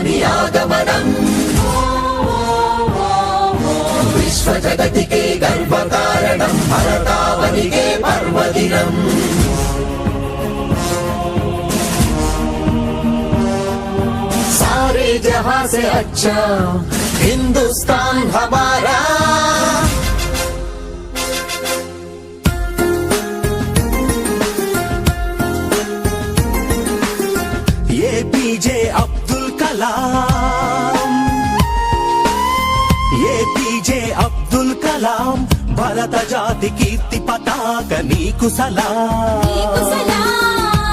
రాముని ఆగమనం విశ్వ జగతికే గర్వకారణం భరతావనికే పర్వదినం सारे जहां से अच्छा हिंदुस्तान हमारा APJ अब्दुल कलाम APJ अब्दुल कलाम भारत जाति कीर्ति पताक नीकु सलाम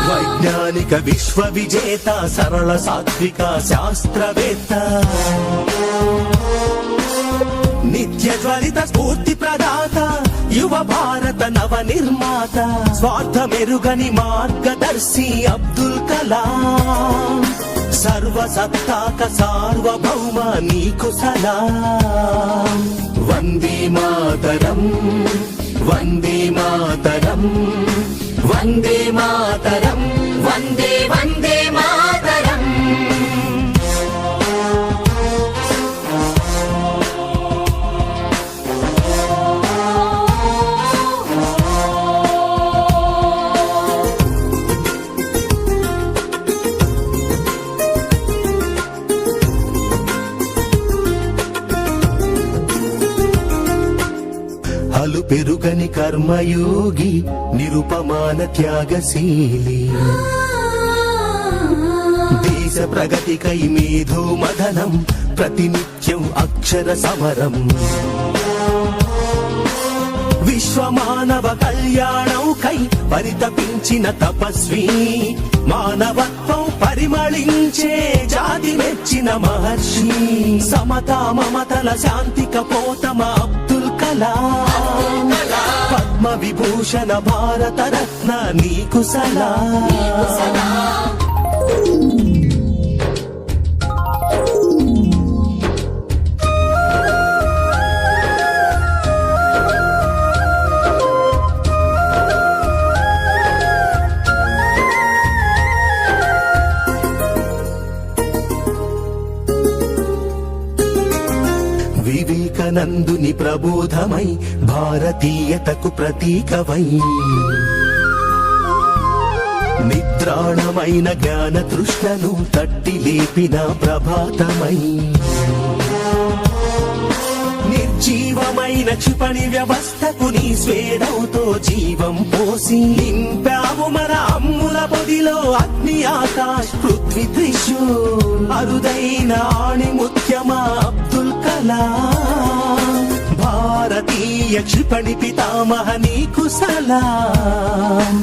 వైజ్ఞానిక విశ్వ విజేత సరళ సాత్విక శాస్త్రవేత్త నిత్య జ్వలిత స్ఫూర్తి ప్రదాత యువ భారత నవ నిర్మాత స్వార్థ మెరుగని మార్గదర్శి అబ్దుల్ కలాం సర్వసత్తాక సార్వభౌమ నీకు సలాం వందే మాతరం వందే మాతరం వందే మాతరం వందే వందే మాతరం హలు పెరుగని కర్మయోగి నిరుపమాన త్యాగశీలి దేశ ప్రగతికై మేధో మదనం ప్రతినిత్యం అక్షర సమరం విశ్వమానవ కళ్యాణంకై పరితపించిన తపస్వి మానవత్వం పరిమళించే జాతి మెచ్చిన మహర్షి సమతా మమతల శాంతి కపోతమ అబ్దుల్ కలాం పద్మ విభూషణ భారత రత్న నీకు సలాం వివేకానందుని ప్రబోధమై భారతీయతకు ప్రతీకవై నిద్రాణమైన జ్ఞాన తృష్ణను తట్టి లేపిన ప్రభాతమై నిర్జీవమైన క్షిపణి వ్యవస్థకు నీ స్వేదంతో జీవం పోసి నింపావు మన అమ్ముల పొదిలో అగ్ని ఆకాశ్ పృథ్వీ త్రిశూ అరుదైన ఆణి ముత్యమా అబ్దుల్ కలాం భారతీయ క్షిపణి పితామహ నీకు సలాం